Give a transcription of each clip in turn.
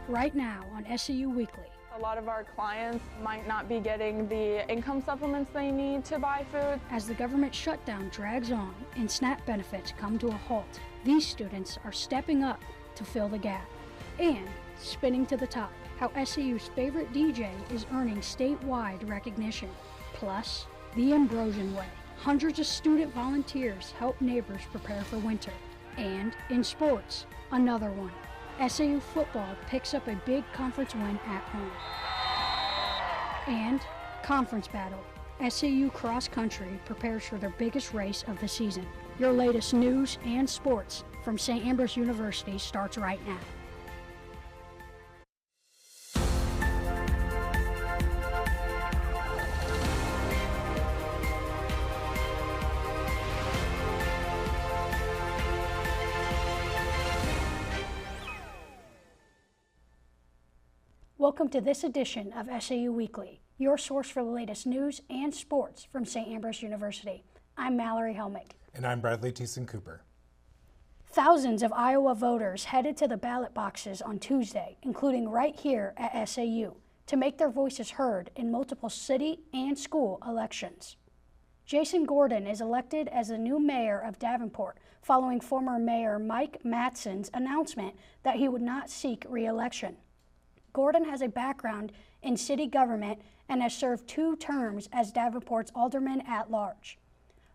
right now on SAU Weekly. A lot of our clients might not be getting the income supplements they need to buy food. As the government shutdown drags on and SNAP benefits come to a halt, these students are stepping up to fill the gap. And spinning to the top, how SAU's favorite DJ is earning statewide recognition. Plus, the Ambrosian Way. Hundreds of student volunteers help neighbors prepare for winter. And in sports, another one. SAU Football picks up a big conference win at home. And conference battle. SAU Cross Country prepares for their biggest race of the season. Your latest news and sports from St. Ambrose University starts right now. Welcome to this edition of SAU Weekly, your source for the latest news and sports from St. Ambrose University. I'm Mallory Helmick. And I'm Bradley Thiessen Cooper. Thousands of Iowa voters headed to the ballot boxes on Tuesday, including right here at SAU, to make their voices heard in multiple city and school elections. Jason Gordon is elected as the new mayor of Davenport, following former Mayor Mike Matson's announcement that he would not seek re-election. Gordon has a background in city government and has served 2 terms as Davenport's alderman at large.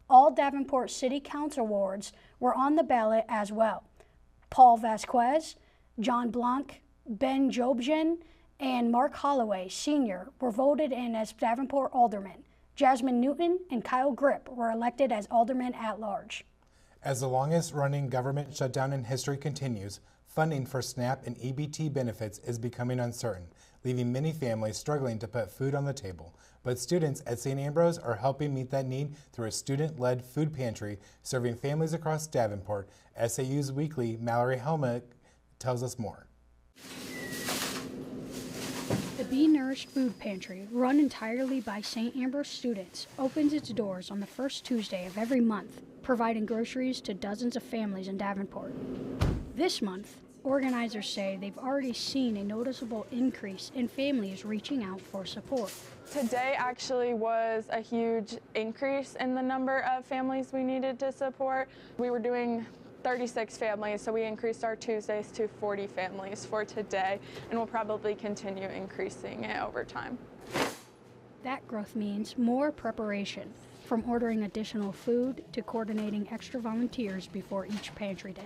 All Davenport City Council wards were on the ballot as well. Paul Vasquez, John Blanc, Ben Jobjan, and Mark Holloway Sr. were voted in as Davenport aldermen. Jasmine Newton and Kyle Grip were elected as aldermen at large. As the longest-running government shutdown in history continues, funding for SNAP and EBT benefits is becoming uncertain, leaving many families struggling to put food on the table. But students at St. Ambrose are helping meet that need through a student-led food pantry serving families across Davenport. SAU's Weekly, Mallory Helmick, tells us more. The Be Nourished Food Pantry, run entirely by St. Ambrose students, opens its doors on the first Tuesday of every month, providing groceries to dozens of families in Davenport. This month, organizers say they've already seen a noticeable increase in families reaching out for support. Today actually was a huge increase in the number of families we needed to support. We were doing 36 families, so we increased our Tuesdays to 40 families for today, and we'll probably continue increasing it over time. That growth means more preparation, from ordering additional food to coordinating extra volunteers before each pantry day.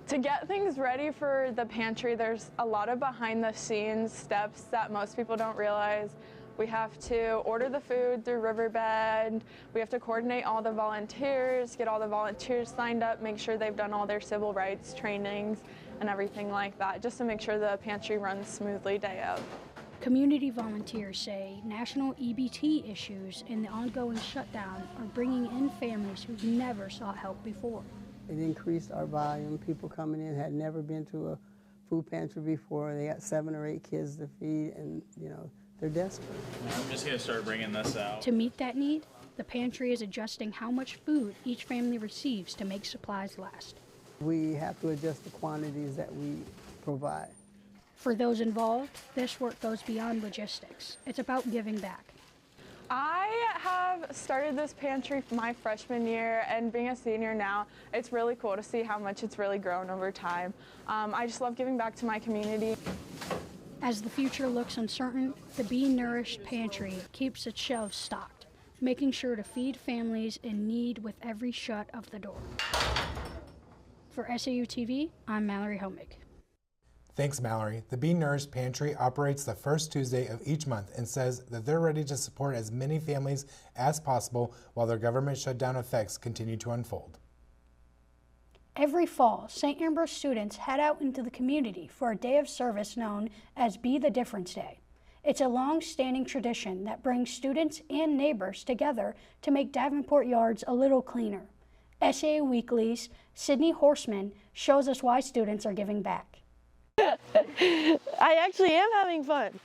To get things ready for the pantry, there's a lot of behind-the-scenes steps that most people don't realize. We have to order the food through Riverbend. We have to coordinate all the volunteers, get all the volunteers signed up, make sure they've done all their civil rights trainings and everything like that, just to make sure the pantry runs smoothly day of. Community volunteers say national EBT issues and the ongoing shutdown are bringing in families who've never sought help before. It increased our volume. People coming in had never been to a food pantry before. They got 7 or 8 kids to feed, and they're desperate. I'm just going to start bringing this out. To meet that need, the pantry is adjusting how much food each family receives to make supplies last. We have to adjust the quantities that we provide. For those involved, this work goes beyond logistics. It's about giving back. I have started this pantry my freshman year, and being a senior now, it's really cool to see how much it's really grown over time. I just love giving back to my community. As the future looks uncertain, the Be Nourished Pantry keeps its shelves stocked, making sure to feed families in need with every shut of the door. For SAU TV, I'm Mallory Helmick. Thanks, Mallory. The Be Nourished Pantry operates the first Tuesday of each month and says that they're ready to support as many families as possible while their government shutdown effects continue to unfold. Every fall, St. Ambrose students head out into the community for a day of service known as Be the Difference Day. It's a long-standing tradition that brings students and neighbors together to make Davenport yards a little cleaner. SAU Weekly's Sydney Horseman shows us why students are giving back. I actually am having fun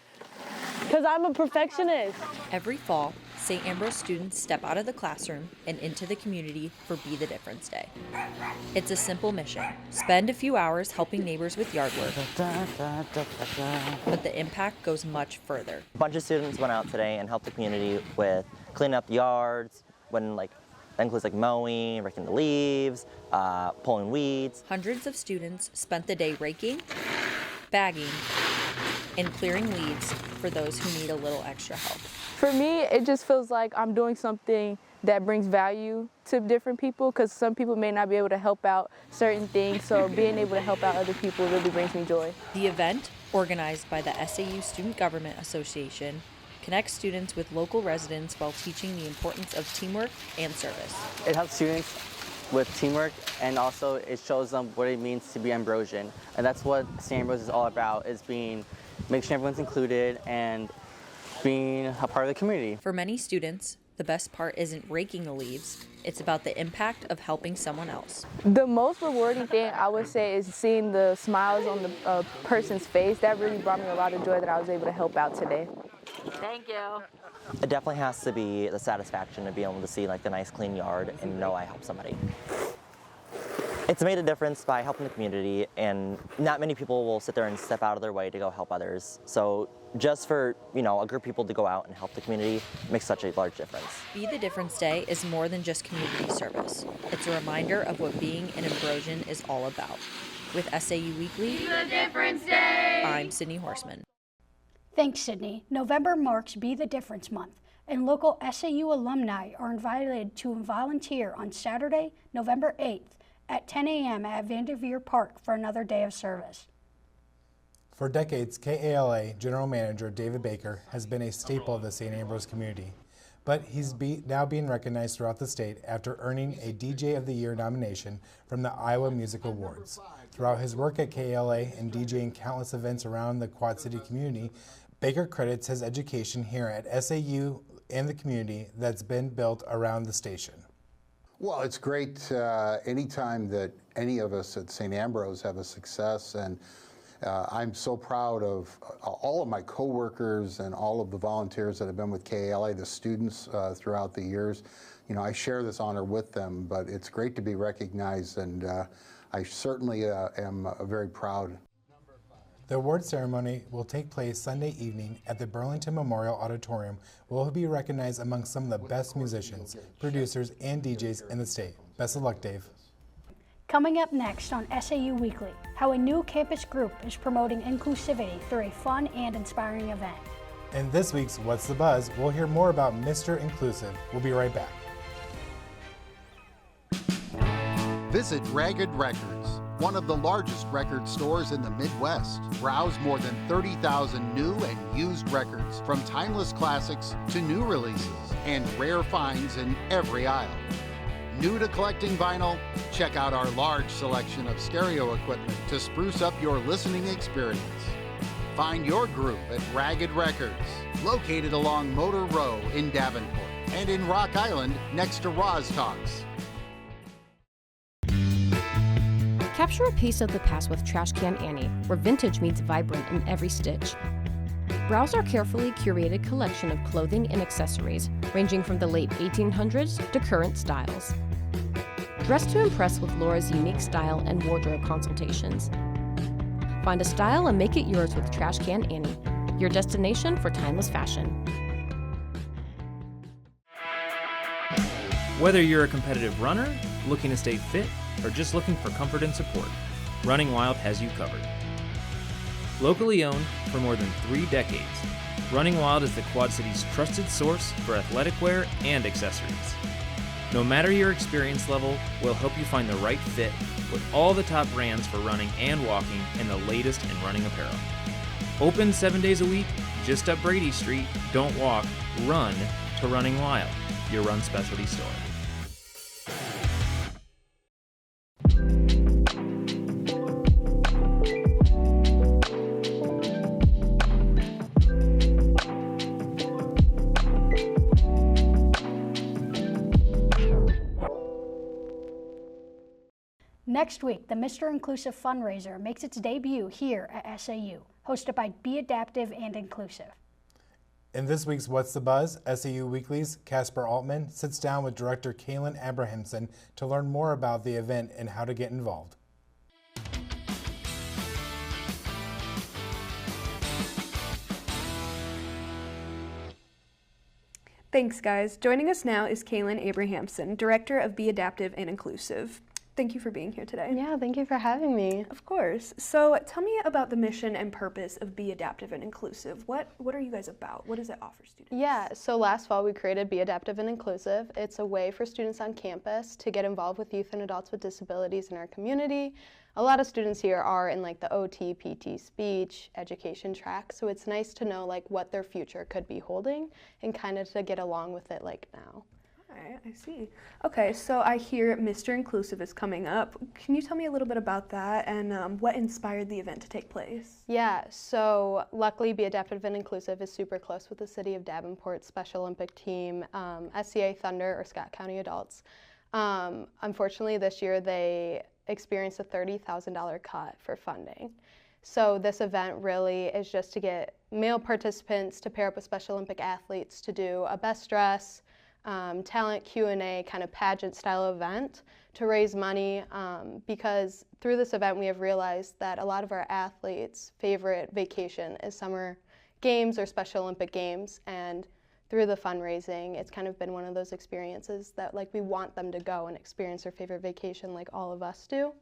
because I'm a perfectionist. Every fall, St. Ambrose students step out of the classroom and into the community for Be the Difference Day. It's a simple mission. Spend a few hours helping neighbors with yard work, but the impact goes much further. A bunch of students went out today and helped the community with cleaning up yards, that includes mowing, raking the leaves, pulling weeds. Hundreds of students spent the day raking, bagging, and clearing weeds for those who need a little extra help. For me, it just feels like I'm doing something that brings value to different people, because some people may not be able to help out certain things, so being able to help out other people really brings me joy. The event, organized by the SAU Student Government Association, connects students with local residents while teaching the importance of teamwork and service. It helps students with teamwork, and also it shows them what it means to be Ambrosian. And that's what St. Ambrose is all about, is making sure everyone's included and being a part of the community. For many students, the best part isn't raking the leaves, it's about the impact of helping someone else. The most rewarding thing I would say is seeing the smiles on the person's face. That really brought me a lot of joy that I was able to help out today. Thank you. It definitely has to be the satisfaction of being able to see the nice clean yard and know I helped somebody. It's made a difference by helping the community, and not many people will sit there and step out of their way to go help others. So just for, a group of people to go out and help the community makes such a large difference. Be the Difference Day is more than just community service. It's a reminder of what being an Ambrosian is all about. With SAU Weekly, Be the Difference Day! I'm Sydney Horseman. Thanks, Sydney. November marks Be the Difference Month, and local SAU alumni are invited to volunteer on Saturday, November 8th at 10 a.m. at Vanderveer Park for another day of service. For decades, KALA General Manager David Baker has been a staple of the St. Ambrose community, but he's now being recognized throughout the state after earning a DJ of the Year nomination from the Iowa Music Awards. Throughout his work at KALA and DJing countless events around the Quad City community, Baker credits his education here at SAU and the community that's been built around the station. Well, it's great anytime that any of us at St. Ambrose have a success, and I'm so proud of all of my coworkers and all of the volunteers that have been with KALA, the students throughout the years. I share this honor with them, but it's great to be recognized, and I certainly am very proud. The award ceremony will take place Sunday evening at the Burlington Memorial Auditorium, where he'll be recognized among some of the best musicians, producers, and DJs in the state. Best of luck, Dave. Coming up next on SAU Weekly, how a new campus group is promoting inclusivity through a fun and inspiring event. In this week's What's the Buzz, we'll hear more about Mr. Inclusive. We'll be right back. Visit Ragged Records, one of the largest record stores in the Midwest. Browse more than 30,000 new and used records, from timeless classics to new releases, and rare finds in every aisle. New to collecting vinyl? Check out our large selection of stereo equipment to spruce up your listening experience. Find your group at Ragged Records, located along Motor Row in Davenport, and in Rock Island next to Roz Talks. Capture a piece of the past with Trash Can Annie, where vintage meets vibrant in every stitch. Browse our carefully curated collection of clothing and accessories, ranging from the late 1800s to current styles. Dress to impress with Laura's unique style and wardrobe consultations. Find a style and make it yours with Trash Can Annie, your destination for timeless fashion. Whether you're a competitive runner, looking to stay fit, or just looking for comfort and support, Running Wild has you covered. Locally owned for more than 3 decades, Running Wild is the Quad City's trusted source for athletic wear and accessories. No matter your experience level, we'll help you find the right fit with all the top brands for running and walking and the latest in running apparel. Open 7 days a week, just up Brady Street. Don't walk, run to Running Wild, your run specialty store. Next week, the Mr. Inclusive fundraiser makes its debut here at SAU, hosted by Be Adaptive and Inclusive. In this week's What's the Buzz, SAU Weekly's Casper Altman sits down with director Kaylin Abrahamson to learn more about the event and how to get involved. Thanks, guys. Joining us now is Kaylin Abrahamson, Director of Be Adaptive and Inclusive. Thank you for being here today. Yeah, thank you for having me. Of course. So tell me about the mission and purpose of Be Adaptive and Inclusive. What are you guys about? What does it offer students? Yeah, so last fall we created Be Adaptive and Inclusive. It's a way for students on campus to get involved with youth and adults with disabilities in our community. A lot of students here are in like the OT, PT, speech, education track, so it's nice to know like what their future could be holding and kind of to get along with it like now. Alright, I see. Okay, so I hear Mr. Inclusive is coming up. Can you tell me a little bit about that and what inspired the event to take place? Yeah, so luckily Be Adaptive and Inclusive is super close with the City of Davenport Special Olympic Team, SCA Thunder or Scott County Adults. Unfortunately this year they experienced a $30,000 cut for funding. So this event really is just to get male participants to pair up with Special Olympic athletes to do a best dress, talent Q&A kind of pageant style event to raise money because through this event we have realized that a lot of our athletes' favorite vacation is summer games or Special Olympic Games, and through the fundraising it's kind of been one of those experiences that like we want them to go and experience their favorite vacation like all of us do.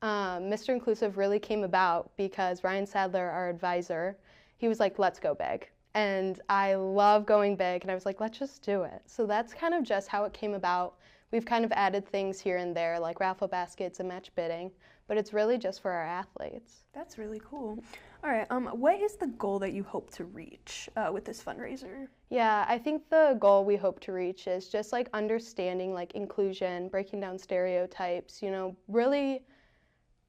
Mr. Inclusive really came about because Ryan Sadler, our advisor, he was like, let's go big. And I love going big, and I was like, let's just do it. So that's kind of just how it came about. We've kind of added things here and there, like raffle baskets and match bidding, but it's really just for our athletes. That's really cool. All right, what is the goal that you hope to reach with this fundraiser? Yeah, I think the goal we hope to reach is just like understanding like inclusion, breaking down stereotypes, you know, really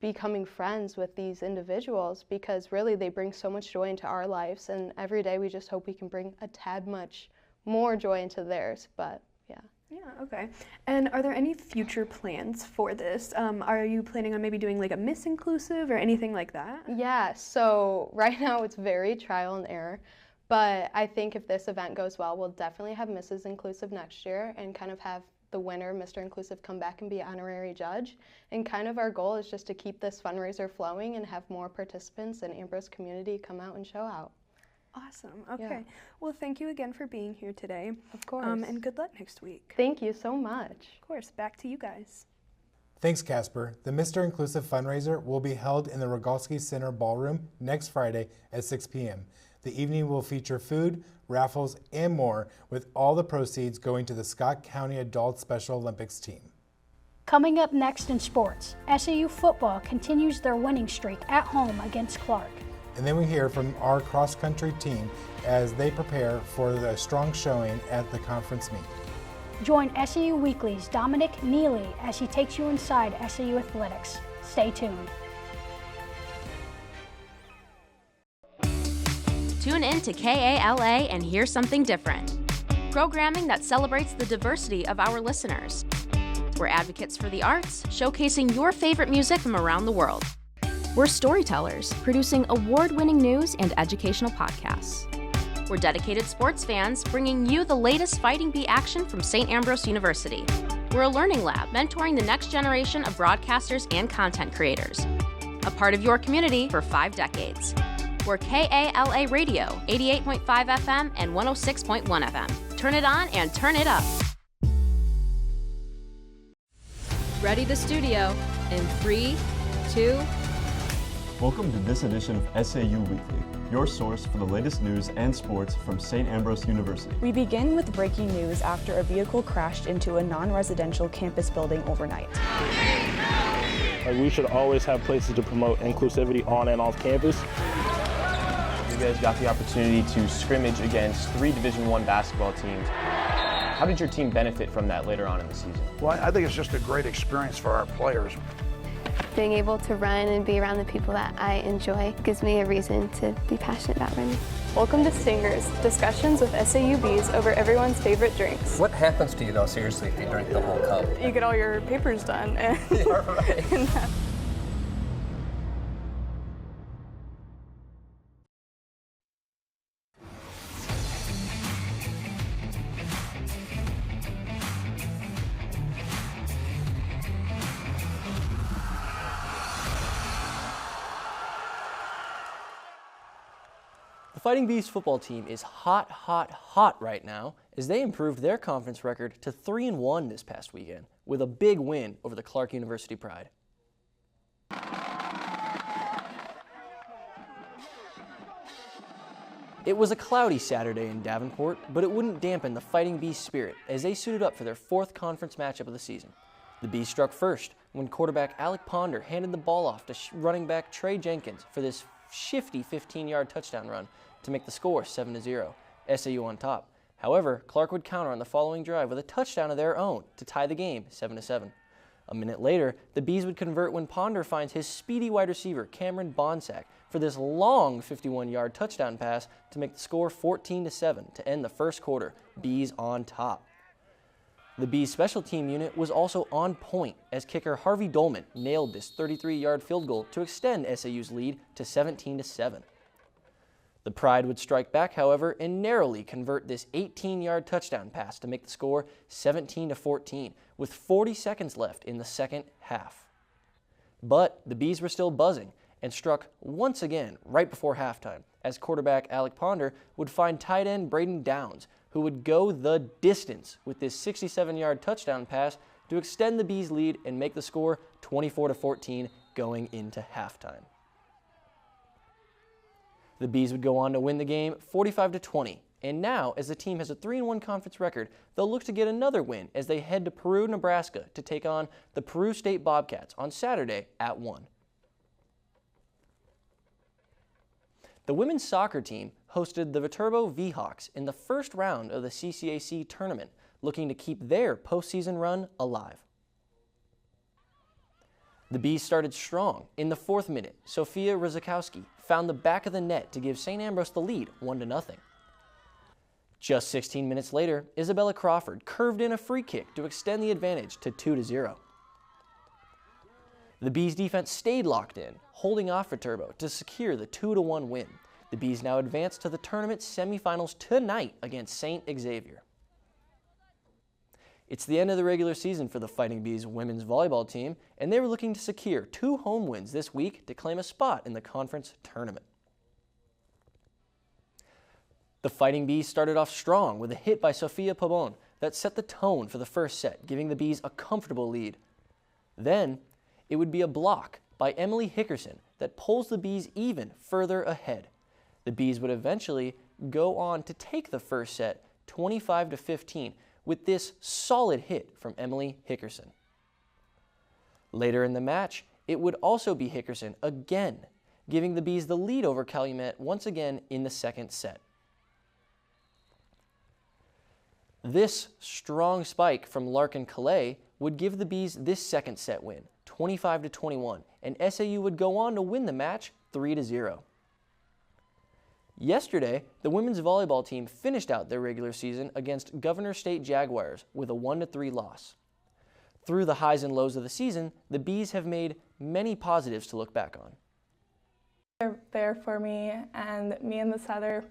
becoming friends with these individuals because really they bring so much joy into our lives, and every day we just hope we can bring a tad much more joy into theirs, but yeah. Yeah, okay. And are there any future plans for this? Are you planning on maybe doing like a Miss Inclusive or anything like that? Yeah, so right now it's very trial and error, but I think if this event goes well, we'll definitely have Mrs. Inclusive next year and kind of have the winner, Mr. Inclusive, come back and be honorary judge. And kind of our goal is just to keep this fundraiser flowing and have more participants in Ambrose community come out and show out. Awesome. Okay. Yeah. Well, thank you again for being here today. Of course. And good luck next week. Thank you so much. Of course. Back to you guys. Thanks, Casper. The Mr. Inclusive fundraiser will be held in the Rogalski Center Ballroom next Friday at 6 p.m. The evening will feature food, raffles, and more, with all the proceeds going to the Scott County Adult Special Olympics team. Coming up next in sports, SAU Football continues their winning streak at home against Clark. And then we hear from our cross-country team as they prepare for the strong showing at the conference meet. Join SAU Weekly's Dominic Neely as he takes you inside SAU Athletics. Stay tuned. Tune in to KALA and hear something different. Programming that celebrates the diversity of our listeners. We're advocates for the arts, showcasing your favorite music from around the world. We're storytellers, producing award-winning news and educational podcasts. We're dedicated sports fans, bringing you the latest Fighting Bee action from St. Ambrose University. We're a learning lab, mentoring the next generation of broadcasters and content creators. A part of your community for 5 decades. We're KALA Radio, 88.5 FM and 106.1 FM. Turn it on and turn it up. Ready the studio in 3, 2. Welcome to this edition of SAU Weekly, your source for the latest news and sports from St. Ambrose University. We begin with breaking news after a vehicle crashed into a non-residential campus building overnight. We should always have places to promote inclusivity on and off campus. You guys got the opportunity to scrimmage against 3 Division I basketball teams. How did your team benefit from that later on in the season? Well, I think it's just a great experience for our players. Being able to run and be around the people that I enjoy gives me a reason to be passionate about running. Welcome to Stingers, discussions with SAUBs over everyone's favorite drinks. What happens to you though, seriously, if you drink the whole cup? You get all your papers done. And yeah, right. The Fighting Bees football team is hot, hot, hot right now as they improved their conference record to 3-1 this past weekend with a big win over the Clark University Pride. It was a cloudy Saturday in Davenport, but it wouldn't dampen the Fighting Bees' spirit as they suited up for their 4th conference matchup of the season. The Bees struck first when quarterback Alec Ponder handed the ball off to running back Trey Jenkins for this shifty 15-yard touchdown run to make the score 7-0, SAU on top. However, Clark would counter on the following drive with a touchdown of their own to tie the game 7-7. A minute later, the Bees would convert when Ponder finds his speedy wide receiver Cameron Bonsack for this long 51-yard touchdown pass to make the score 14-7 to end the first quarter, Bees on top. The Bees special team unit was also on point as kicker Harvey Dolman nailed this 33-yard field goal to extend SAU's lead to 17-7. The Pride would strike back, however, and narrowly convert this 18-yard touchdown pass to make the score 17-14 with 40 seconds left in the second half. But the Bees were still buzzing and struck once again right before halftime as quarterback Alec Ponder would find tight end Braden Downs, who would go the distance with this 67-yard touchdown pass to extend the Bees' lead and make the score 24-14 going into halftime. The Bees would go on to win the game 45-20, and now, as the team has a 3-1 conference record, they'll look to get another win as they head to Peru, Nebraska to take on the Peru State Bobcats on Saturday at 1. The women's soccer team hosted the Viterbo V-Hawks in the first round of the CCAC tournament, looking to keep their postseason run alive. The Bees started strong. In the 4th minute, Sophia Rizakowski found the back of the net to give St. Ambrose the lead 1-0. Just 16 minutes later, Isabella Crawford curved in a free kick to extend the advantage to 2-0. The Bees defense stayed locked in, holding off Viterbo to secure the 2-1 win. The Bees now advance to the tournament semifinals tonight against St. Xavier. It's the end of the regular season for the Fighting Bees women's volleyball team, and they were looking to secure 2 home wins this week to claim a spot in the conference tournament. The Fighting Bees started off strong with a hit by Sofia Pabon that set the tone for the first set, giving the Bees a comfortable lead. Then, it would be a block by Emily Hickerson that pulls the Bees even further ahead. The Bees would eventually go on to take the first set 25-15 with this solid hit from Emily Hickerson. Later in the match, it would also be Hickerson again, giving the Bees the lead over Calumet once again in the second set. This strong spike from Larkin Calais would give the Bees this second set win, 25-21, and SAU would go on to win the match 3-0. Yesterday, the women's volleyball team finished out their regular season against Governor State Jaguars with a 1-3 loss. Through the highs and lows of the season, the Bees have made many positives to look back on. They're there for me, and me and the setter,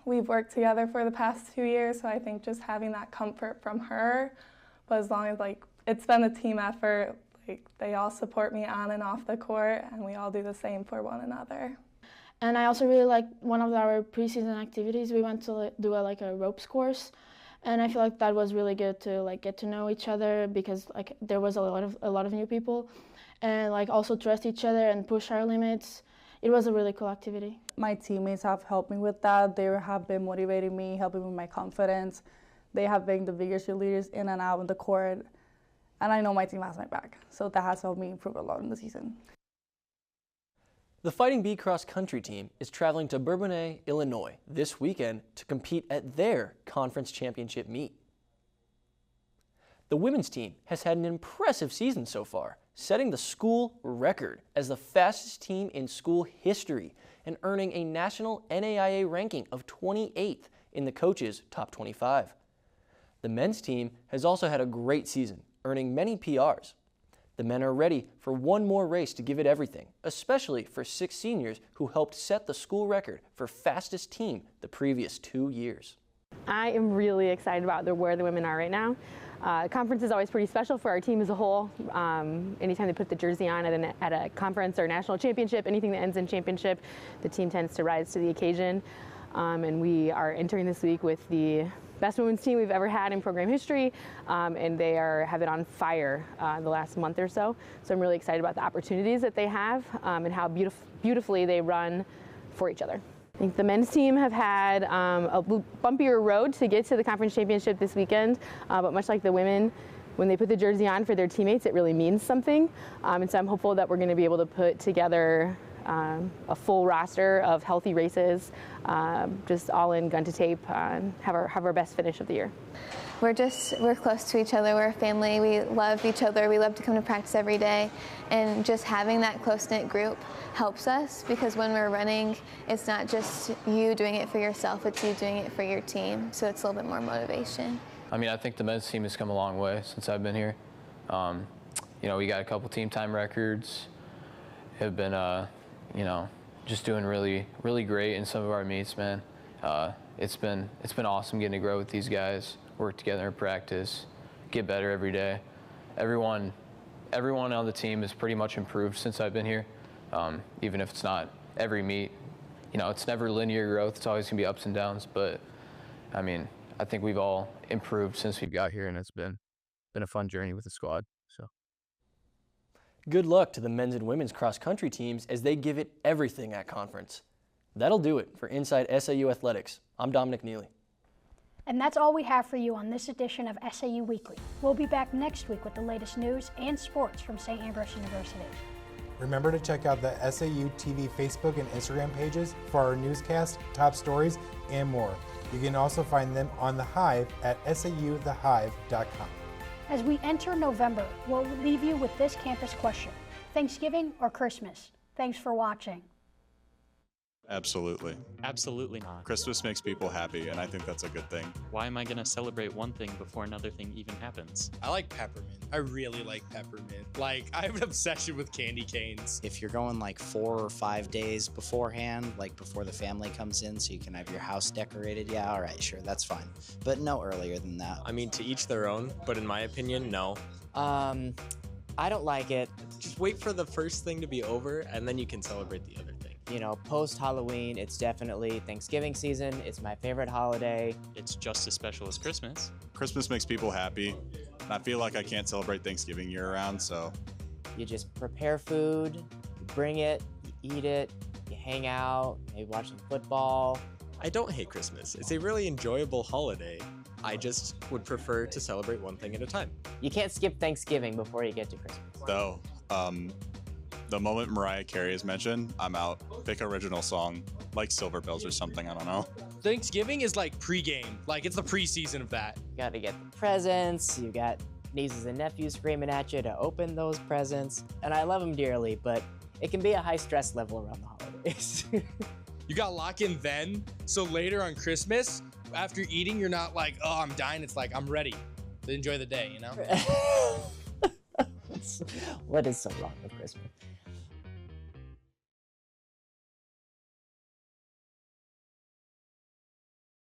we've worked together for the past 2 years, so I think just having that comfort from her, but as long as it's been a team effort, they all support me on and off the court, and we all do the same for one another. And I also really liked one of our preseason activities. We went to do a ropes course, and I feel like that was really good to get to know each other because there was a lot of new people, and also trust each other and push our limits. It was a really cool activity. My teammates have helped me with that. They have been motivating me, helping with my confidence. They have been the biggest leaders in and out of the court, and I know my team has my back, so that has helped me improve a lot in the season. The Fighting Bee cross country team is traveling to Bourbonnais, Illinois this weekend to compete at their conference championship meet. The women's team has had an impressive season so far, setting the school record as the fastest team in school history and earning a national NAIA ranking of 28th in the coaches' top 25. The men's team has also had a great season, earning many PRs. The men are ready for one more race to give it everything, especially for 6 seniors who helped set the school record for fastest team the previous 2 years. I am really excited about where the women are right now. Conference is always pretty special for our team as a whole. Anytime they put the jersey on at a conference or national championship, anything that ends in championship, the team tends to rise to the occasion. And we are entering this week with the best women's team we've ever had in program history, and they have it on fire the last month or so. So I'm really excited about the opportunities that they have and how beautifully they run for each other. I think the men's team have had a bumpier road to get to the conference championship this weekend, but much like the women, when they put the jersey on for their teammates, it really means something. And so I'm hopeful that we're going to be able to put together a full roster of healthy races, just all in gun to tape, and have our best finish of the year. We're close to each other. We're a family. We love each other. We love to come to practice every day. And just having that close-knit group helps us, because when we're running, it's not just you doing it for yourself, it's you doing it for your team. So it's a little bit more motivation. I mean, I think the men's team has come a long way since I've been here. You know, we got a couple team time records, have been, you know, just doing really, really great in some of our meets, man. It's been awesome getting to grow with these guys, work together in practice, get better every day. Everyone on the team has pretty much improved since I've been here, even if it's not every meet. You know, it's never linear growth. It's always gonna be ups and downs, but I mean, I think we've all improved since we got here, and it's been a fun journey with the squad. So. Good luck to the men's and women's cross-country teams as they give it everything at conference. That'll do it for Inside SAU Athletics. I'm Dominic Neely. And that's all we have for you on this edition of SAU Weekly. We'll be back next week with the latest news and sports from St. Ambrose University. Remember to check out the SAU TV Facebook and Instagram pages for our newscast, top stories, and more. You can also find them on The Hive at sauthehive.com. As we enter November, we'll leave you with this campus question: Thanksgiving or Christmas? Thanks for watching. Absolutely. Absolutely not. Christmas makes people happy, and I think that's a good thing. Why am I going to celebrate one thing before another thing even happens? I like peppermint. I really like peppermint. Like, I have an obsession with candy canes. If you're going like 4 or 5 days beforehand, like before the family comes in so you can have your house decorated, yeah, all right, sure, that's fine. But no earlier than that. I mean, to each their own, but in my opinion, no. I don't like it. Just wait for the first thing to be over, and then you can celebrate the other thing. You know, post-Halloween, it's definitely Thanksgiving season. It's my favorite holiday. It's just as special as Christmas. Christmas makes people happy, and I feel like I can't celebrate Thanksgiving year-round, so. You just prepare food, you bring it, you eat it, you hang out, maybe watch some football. I don't hate Christmas. It's a really enjoyable holiday. I just would prefer to celebrate one thing at a time. You can't skip Thanksgiving before you get to Christmas. Though, the moment Mariah Carey is mentioned, I'm out. Pick original song, like Silver Bells or something, I don't know. Thanksgiving is like pre-game. Like, it's the preseason of that. You gotta get the presents, you got nieces and nephews screaming at you to open those presents. And I love them dearly, but it can be a high stress level around the holidays. You got lock in then, so later on Christmas, after eating, you're not like, oh, I'm dying. It's like, I'm ready to enjoy the day, you know? What is so wrong with Christmas?